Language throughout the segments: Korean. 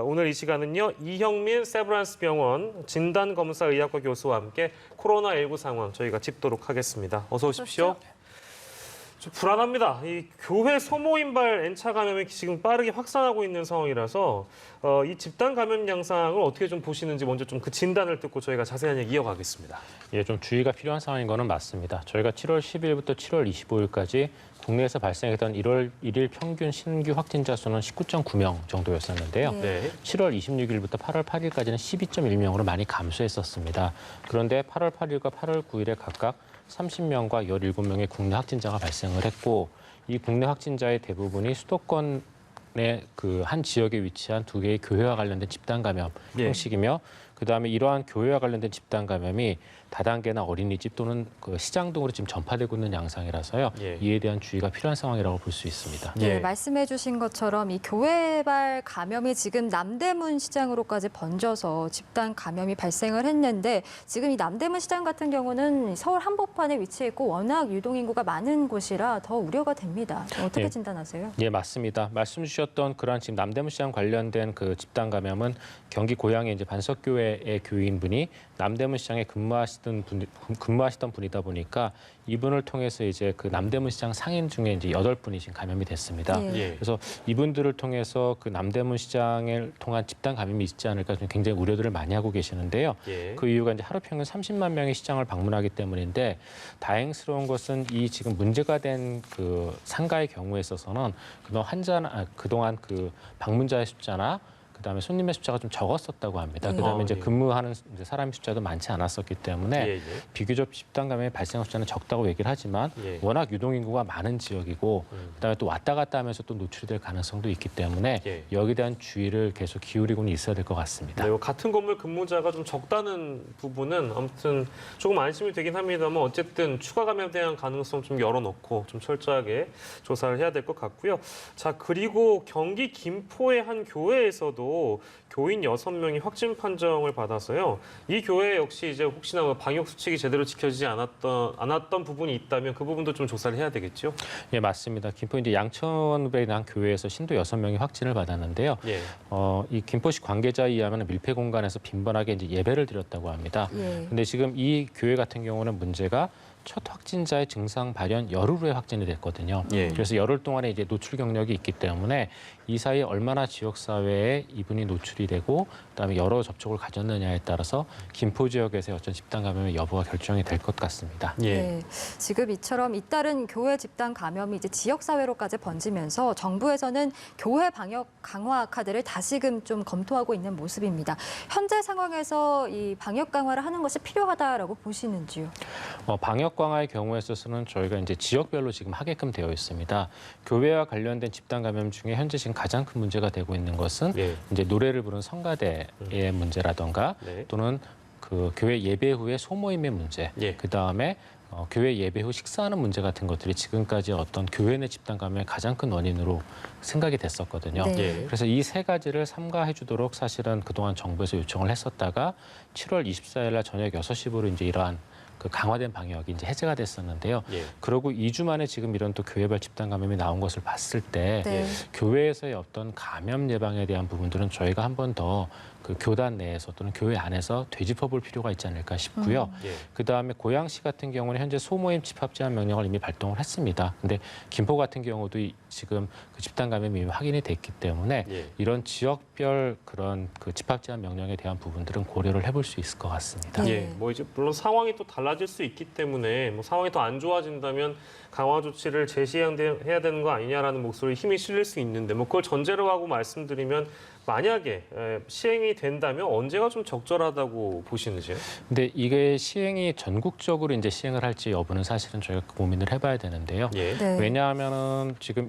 오늘 이 시간은요, 이형민 세브란스 병원 진단검사의학과 교수와 함께 코로나19 상황 저희가 짚도록 하겠습니다. 어서 오십시오. 좀 불안합니다. 이 교회 소모임발 N차 감염이 지금 빠르게 확산하고 있는 상황이라서 이 집단 감염 양상을 어떻게 좀 보시는지 먼저 좀 그 진단을 듣고 저희가 자세한 얘기 이어가겠습니다. 예, 좀 주의가 필요한 상황인 거는 맞습니다. 저희가 7월 10일부터 7월 25일까지 국내에서 발생했던 1월 1일 평균 신규 확진자 수는 19.9명 정도였었는데요. 네. 7월 26일부터 8월 8일까지는 12.1명으로 많이 감소했었습니다. 그런데 8월 8일과 8월 9일에 각각 30명과 17명의 국내 확진자가 발생을 했고, 이 국내 확진자의 대부분이 수도권의 그 한 지역에 위치한 두 개의 교회와 관련된 집단 감염 형식이며, 그다음에 이러한 교회와 관련된 집단 감염이 다단계나 어린이집 또는 그 시장 등으로 지금 전파되고 있는 양상이라서요. 이에 대한 주의가 필요한 상황이라고 볼 수 있습니다. 네, 말씀해 주신 것처럼 이 교회발 감염이 지금 남대문 시장으로까지 번져서 집단 감염이 발생을 했는데, 지금 이 남대문 시장 같은 경우는 서울 한복판에 위치해 있고 워낙 유동인구가 많은 곳이라 더 우려가 됩니다. 어떻게 진단하세요? 예, 맞습니다. 말씀 주셨던 그러한 지금 남대문 시장 관련된 그 집단 감염은 경기 고양의 이제 반석교회의 교인분이 남대문 시장에 근무하시던 분이다 보니까 이분을 통해서 이제 그 남대문 시장 상인 중에 이제 8분이 지금 감염이 됐습니다. 그래서 이분들을 통해서 그 남대문 시장을 통한 집단 감염이 있지 않을까 좀 굉장히 우려들을 많이 하고 계시는데요. 그 이유가 이제 하루 평균 30만 명이 시장을 방문하기 때문인데, 다행스러운 것은 이 지금 문제가 된 그 상가의 경우에 있어서는 그동안 그 방문자의 숫자나 그다음에 손님의 숫자가 좀 적었었다고 합니다. 그다음에 이제 근무하는 이제 사람의 숫자도 많지 않았었기 때문에 비교적 집단 감염의 발생 숫자는 적다고 얘기를 하지만 워낙 유동인구가 많은 지역이고 그다음에 또 왔다 갔다 하면서 또 노출이 될 가능성도 있기 때문에 여기에 대한 주의를 계속 기울이고는 있어야 될 것 같습니다. 네, 같은 건물 근무자가 좀 적다는 부분은 아무튼 조금 안심이 되긴 합니다만, 어쨌든 추가 감염에 대한 가능성 좀 열어놓고 좀 철저하게 조사를 해야 될 것 같고요. 자, 그리고 경기 김포의 한 교회에서도 교인 6명이 확진 판정을 받아서요. 이 교회 역시 이제 혹시나 방역 수칙이 제대로 지켜지지 않았던 부분이 있다면 그 부분도 좀 조사를 해야 되겠죠? 예, 맞습니다. 김포 이제 양천읍의 한 교회에서 신도 6명이 확진을 받았는데요. 이 김포시 관계자에 의하면 밀폐 공간에서 빈번하게 이제 예배를 드렸다고 합니다. 근데 지금 이 교회 같은 경우는 문제가 첫 확진자의 증상 발현 열흘 후에 확진이 됐거든요. 그래서 열흘 동안에 이제 노출 경력이 있기 때문에 이 사이에 얼마나 지역 사회에 이분이 노출이 되고 그다음에 여러 접촉을 가졌느냐에 따라서 김포 지역에서의 어떤 집단 감염의 여부가 결정이 될 것 같습니다. 지금 이처럼 잇따른 교회 집단 감염이 이제 지역 사회로까지 번지면서 정부에서는 교회 방역 강화 카드를 다시금 좀 검토하고 있는 모습입니다. 현재 상황에서 이 방역 강화를 하는 것이 필요하다라고 보시는지요? 방역 강화의 경우에 있어서는 저희가 이제 지역별로 지금 하게끔 되어 있습니다. 교회와 관련된 집단 감염 중에 현재 지금 가장 큰 문제가 되고 있는 것은 이제 노래를 부르는 성가대의 문제라던가 또는 그 교회 예배 후에 소모임의 문제, 그 다음에 교회 예배 후 식사하는 문제 같은 것들이 지금까지 어떤 교회 내 집단 감염의 가장 큰 원인으로 생각이 됐었거든요. 그래서 이 세 가지를 삼가해 주도록 사실은 그동안 정부에서 요청을 했었다가 7월 24일 날 저녁 6시부로 이제 이러한 그 강화된 방역이 이제 해제가 됐었는데요. 그러고 2주 만에 지금 이런 또 교회발 집단 감염이 나온 것을 봤을 때 교회에서의 어떤 감염 예방에 대한 부분들은 저희가 한 번 더 그 교단 내에서 또는 교회 안에서 되짚어볼 필요가 있지 않을까 싶고요. 그다음에 고양시 같은 경우는 현재 소모임 집합 제한 명령을 이미 발동을 했습니다. 근데 김포 같은 경우도 지금 그 집단 감염이 이미 확인이 됐기 때문에 이런 지역별 그런 그 집합 제한 명령에 대한 부분들은 고려를 해볼 수 있을 것 같습니다. 뭐 이제 물론 상황이 또 달라질 수 있기 때문에 뭐 상황이 더 안 좋아진다면 강화 조치를 제시해야 되는 거 아니냐라는 목소리에 힘이 실릴 수 있는데, 뭐 그걸 전제로 하고 말씀드리면 만약에 시행이 된다면 언제가 좀 적절하다고 보시는지요? 근데 이게 시행이 전국적으로 이제 시행을 할지 여부는 사실은 저희가 고민을 해봐야 되는데요. 왜냐하면은 지금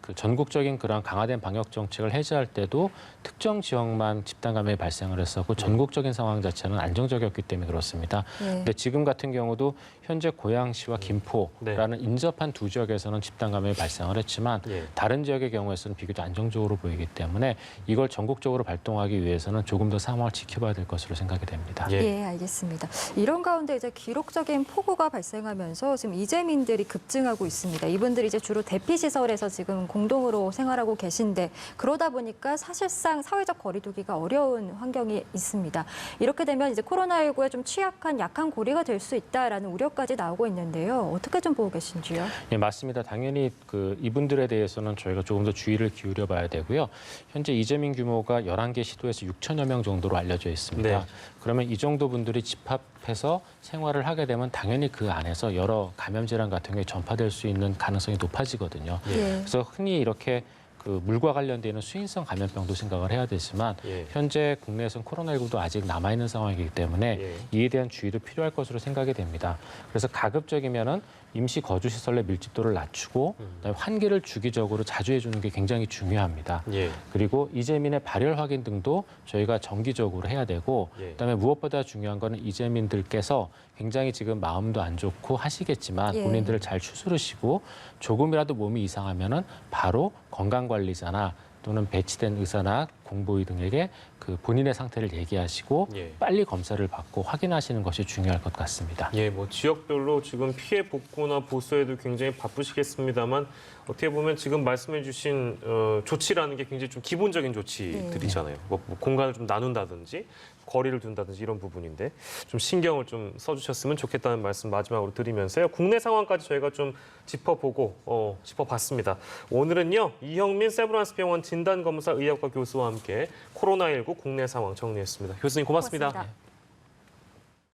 그 전국적인 그런 강화된 방역 정책을 해제할 때도 특정 지역만 집단 감염이 발생을 했었고 전국적인 상황 자체는 안정적이었기 때문에 그렇습니다. 근데 지금 같은 경우도 현재 고양시와 김포라는 인접한 두 지역에서는 집단 감염이 발생을 했지만 다른 지역의 경우에서는 비교적 안정적으로 보이기 때문에 이걸 전국적으로 발동하기 위해서는 조금 더 상황을 지켜봐야 될 것으로 생각이 됩니다. 알겠습니다. 이런 가운데 이제 기록적인 폭우가 발생하면서 지금 이재민들이 급증하고 있습니다. 이분들이 이제 주로 대피시설에서 지금 공동으로 생활하고 계신데 그러다 보니까 사실상 사회적 거리두기가 어려운 환경이 있습니다. 이렇게 되면 이제 코로나19에 좀 취약한 약한 고리가 될 수 있다라는 우려까지 나오고 있는데요. 어떻게 좀 보고 계신지요? 네, 맞습니다. 당연히 이분들에 대해서는 저희가 조금 더 주의를 기울여 봐야 되고요. 현재 이재민 규모가 11개 시도에서 6천여 명 정도로 알려져 있습니다. 네. 그러면 이 정도 분들이 집합해서 생활을 하게 되면 당연히 그 안에서 여러 감염 질환 같은 게 전파될 수 있는 가능성이 높아지거든요. 예. 그래서 흔히 이렇게 물과 관련되는 수인성 감염병도 생각을 해야 되지만 예. 현재 국내에서는 코로나19도 아직 남아있는 상황이기 때문에 예. 이에 대한 주의도 필요할 것으로 생각이 됩니다. 그래서 가급적이면은 임시 거주 시설 내 밀집도를 낮추고 그다음에 환기를 주기적으로 자주 해주는 게 굉장히 중요합니다. 예. 그리고 이재민의 발열 확인 등도 저희가 정기적으로 해야 되고 예. 그다음에 무엇보다 중요한 거는 이재민들께서 굉장히 지금 마음도 안 좋고 하시겠지만 예. 본인들을 잘 추스르시고 조금이라도 몸이 이상하면은 바로 건강관리자나 또는 배치된 의사나 공보의 등에게 본인의 상태를 얘기하시고 예. 빨리 검사를 받고 확인하시는 것이 중요할 것 같습니다. 예, 뭐 지역별로 지금 피해 복구나 보수에도 굉장히 바쁘시겠습니다만 어떻게 보면 지금 말씀해주신 조치라는 게 굉장히 좀 기본적인 조치들이잖아요. 뭐 공간을 좀 나눈다든지 거리를 둔다든지 이런 부분인데 좀 신경을 좀 써주셨으면 좋겠다는 말씀 마지막으로 드리면서요. 국내 상황까지 저희가 좀 짚어봤습니다. 오늘은요 이형민 세브란스 병원 진단검사 의학과 교수와 함께 코로나19 국내 상황 정리했습니다. 교수님 고맙습니다. 고맙습니다.